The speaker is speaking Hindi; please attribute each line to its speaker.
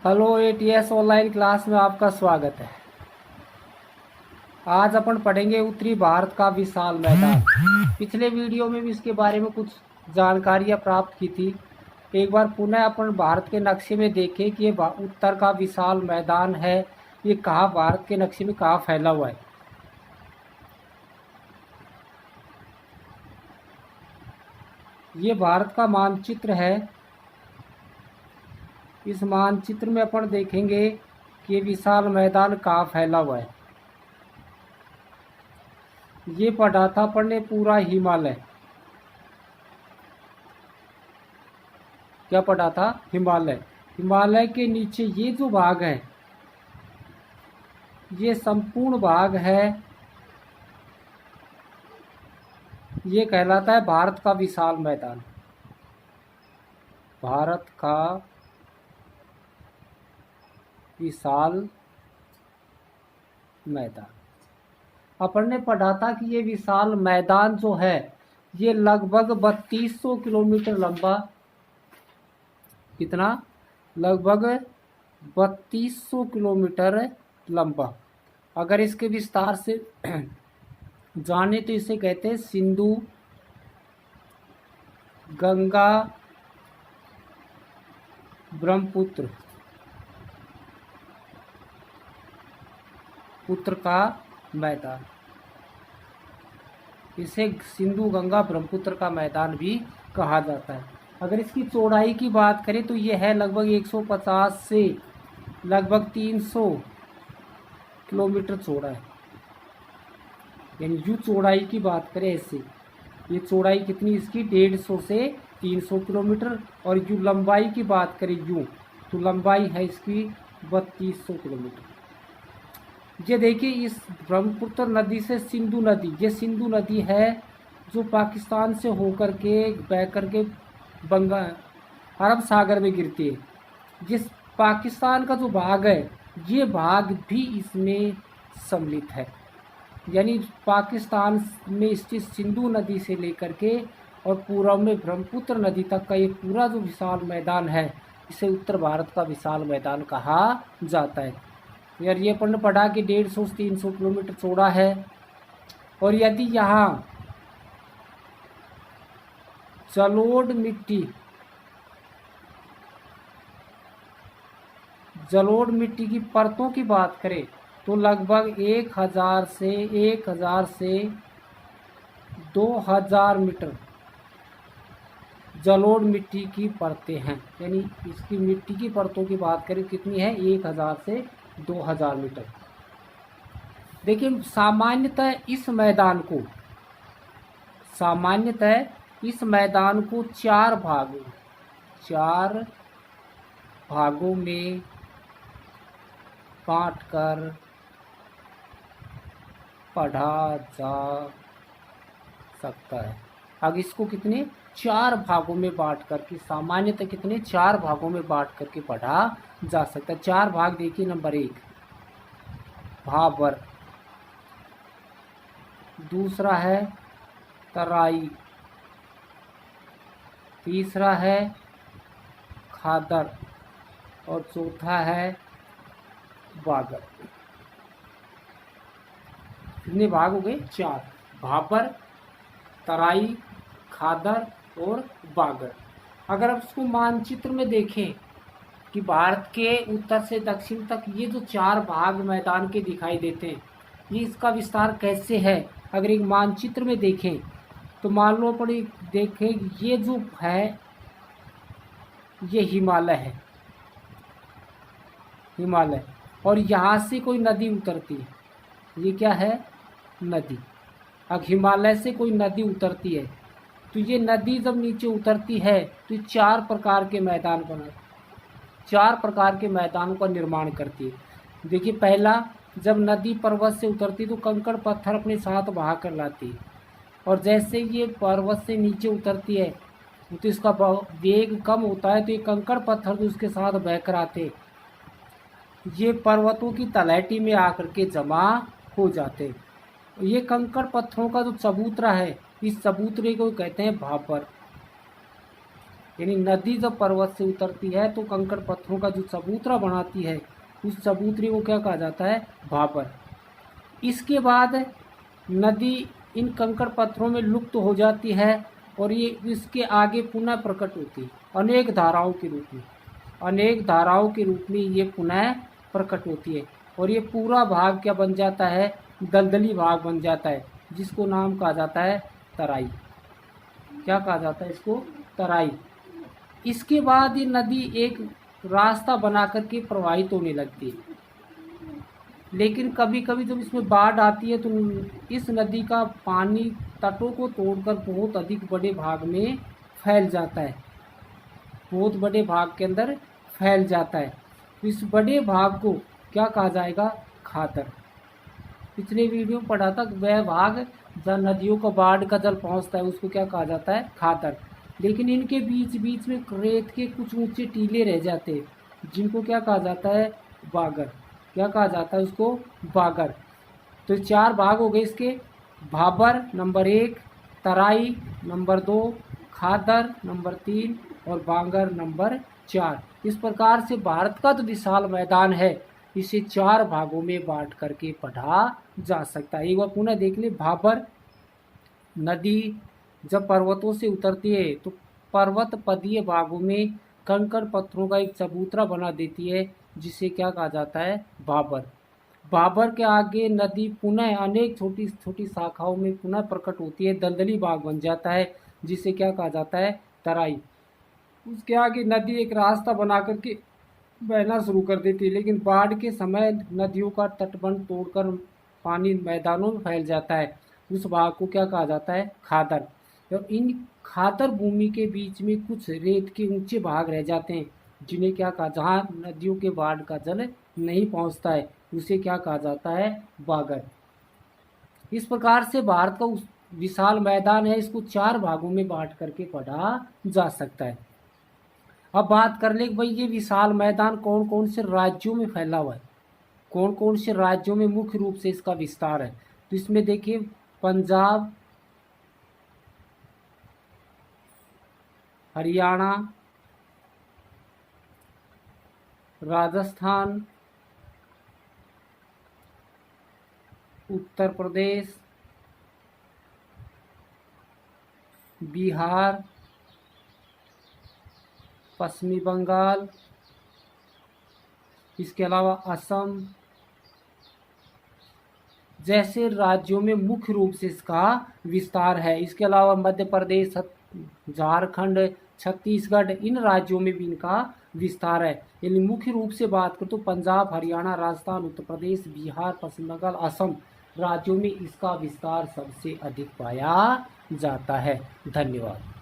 Speaker 1: हेलो एटीएस ऑनलाइन क्लास में आपका स्वागत है। आज अपन पढ़ेंगे उत्तरी भारत का विशाल मैदान। पिछले वीडियो में भी इसके बारे में कुछ जानकारियां प्राप्त की थी। एक बार पुनः अपन भारत के नक्शे में देखें कि ये उत्तर का विशाल मैदान है, ये कहाँ भारत के नक्शे में कहाँ फैला हुआ है। ये भारत का मानचित्र है। इस मानचित्र में अपन देखेंगे कि ये विशाल मैदान कहाँ फैला हुआ है। ये पढ़ा था अपन ने पूरा हिमालय। क्या पढ़ा था? हिमालय। हिमालय के नीचे ये जो भाग है, ये संपूर्ण भाग है, ये कहलाता है भारत का विशाल मैदान। भारत का विशाल मैदान। अपन ने पढ़ा था कि ये विशाल मैदान जो है ये लगभग 3200 किलोमीटर लंबा, कितना? लगभग 3200 किलोमीटर लंबा। अगर इसके विस्तार से जाने तो इसे कहते हैं सिंधु गंगा ब्रह्मपुत्र का मैदान। इसे सिंधु गंगा ब्रह्मपुत्र का मैदान भी कहा जाता है। अगर इसकी चौड़ाई की बात करें तो यह है लगभग 150 से लगभग 300 किलोमीटर चौड़ा है। यानी यूँ चौड़ाई की बात करें ऐसे, ये चौड़ाई कितनी इसकी 150 से 300 किलोमीटर। और यूँ लंबाई की बात करें यूँ तो लंबाई है इसकी 3200 किलोमीटर। ये देखिए, इस ब्रह्मपुत्र नदी से सिंधु नदी, ये सिंधु नदी है जो पाकिस्तान से होकर के बह करके अरब सागर में गिरती है। जिस पाकिस्तान का जो भाग है ये भाग भी इसमें सम्मिलित है। यानी पाकिस्तान में स्थित सिंधु नदी से लेकर के और पूर्व में ब्रह्मपुत्र नदी तक का ये पूरा जो विशाल मैदान है इसे उत्तर भारत का विशाल मैदान कहा जाता है। यार ये अपन ने पढ़ा कि 150 से 300 किलोमीटर चौड़ा है। और यदि यहाँ जलोढ़ मिट्टी की परतों की बात करें तो लगभग 1000 से 2000 मीटर जलोढ़ मिट्टी की परतें हैं। यानी इसकी मिट्टी की परतों की बात करें कितनी है? 1000 से 2000 मीटर। देखिए, सामान्यतः इस मैदान को चार भागों में बांटकर पढ़ा जा सकता है। अब इसको कितने? 4 भागों में बांट करके, सामान्यतः कितने? 4 भागों में बांट करके पढ़ा जा सकता है। 4 भाग देखिए। नंबर 1 भाबर, दूसरा है तराई, तीसरा है खादर और चौथा है बागर। कितने भाग हो गए? 4। भाबर, तराई, खादर और बागर। अगर आप इसको मानचित्र में देखें कि भारत के उत्तर से दक्षिण तक ये जो 4 भाग मैदान के दिखाई देते हैं, ये इसका विस्तार कैसे है अगर एक मानचित्र में देखें तो मान लो अपन देखें ये जो है ये हिमालय है, हिमालय। और यहाँ से कोई नदी उतरती है, ये क्या है? नदी। अब हिमालय से कोई नदी उतरती है तो ये नदी जब नीचे उतरती है तो 4 प्रकार के मैदान बनाती, 4 प्रकार के मैदानों का निर्माण करती है। देखिए, पहला, जब नदी पर्वत से उतरती तो कंकड़ पत्थर अपने साथ बहा कर लाती है। और जैसे ये पर्वत से नीचे उतरती है तो इसका वेग कम होता है तो ये कंकड़ पत्थर जो उसके साथ बहकर आते ये पर्वतों की तलहटी में आकर के जमा हो जाते। ये कंकड़ पत्थरों का जो चबूतरा है, इस चबूतरे को कहते हैं भापर। यानी नदी जब पर्वत से उतरती है तो कंकड़ पत्थरों का जो चबूतरा बनाती है, उस चबूतरे को क्या कहा जाता है? भाबर। इसके बाद नदी इन कंकड़ पत्थरों में लुप्त हो जाती है और ये इसके आगे पुनः प्रकट होती है अनेक धाराओं के रूप में। अनेक धाराओं के रूप में ये पुनः प्रकट होती है और ये पूरा भाग क्या बन जाता है? दलदली भाग बन जाता है, जिसको नाम कहा जाता है तराई। क्या कहा जाता है इसको? तराई। इसके बाद ये नदी एक रास्ता बना करके प्रवाहित होने लगती है, लेकिन कभी कभी जब इसमें बाढ़ आती है तो इस नदी का पानी तटों को तोड़कर बहुत अधिक बड़े भाग में फैल जाता है, बहुत बड़े भाग के अंदर फैल जाता है। तो इस बड़े भाग को क्या कहा जाएगा? खातर। पिछले वीडियो में पढ़ा था वह भाग जहाँ नदियों को बाढ़ का जल पहुँचता है उसको क्या कहा जाता है? खातर। लेकिन इनके बीच बीच में रेत के कुछ ऊंचे टीले रह जाते हैं, जिनको क्या कहा जाता है? बागर। क्या कहा जाता है उसको? बागर। तो 4 भाग हो गए इसके। भाबर नंबर 1, तराई नंबर 2, खादर नंबर 3 और बांगर नंबर 4। इस प्रकार से भारत का जो विशाल मैदान है इसे 4 भागों में बांट करके पढ़ा जा सकता है। एक बार पुनः देख ले। भाबर नदी जब पर्वतों से उतरती है तो पर्वत पदीय भागों में कंकड़ पत्थरों का एक चबूतरा बना देती है, जिसे क्या कहा जाता है? भाबर। भाबर के आगे नदी पुनः अनेक छोटी छोटी शाखाओं में पुनः प्रकट होती है, दलदली भाग बन जाता है, जिसे क्या कहा जाता है? तराई। उसके आगे नदी एक रास्ता बना करके बहना शुरू कर देती है, लेकिन बाढ़ के समय नदियों का तटबंध तोड़कर पानी मैदानों में फैल जाता है। उस भाग को क्या कहा जाता है? खादर। और इन खादर भूमि के बीच में कुछ रेत के ऊंचे भाग रह जाते हैं, जिन्हें क्या कहा? जहाँ नदियों के बाढ़ का जल नहीं पहुँचता है उसे क्या कहा जाता है? बागर। इस प्रकार से भारत का उस विशाल मैदान है, इसको 4 भागों में बांट करके पढ़ा जा सकता है। अब बात कर ले कि भाई ये विशाल मैदान कौन कौन से राज्यों में फैला हुआ है, कौन कौन से राज्यों में मुख्य रूप से इसका विस्तार है। तो इसमें देखिए पंजाब, हरियाणा, राजस्थान, उत्तर प्रदेश, बिहार, पश्चिमी बंगाल, इसके अलावा असम जैसे राज्यों में मुख्य रूप से इसका विस्तार है। इसके अलावा मध्य प्रदेश, झारखंड, छत्तीसगढ़, इन राज्यों में भी इनका विस्तार है। यानी मुख्य रूप से बात करें तो पंजाब, हरियाणा, राजस्थान, उत्तर प्रदेश, बिहार, पश्चिम बंगाल, असम राज्यों में इसका विस्तार सबसे अधिक पाया जाता है। धन्यवाद।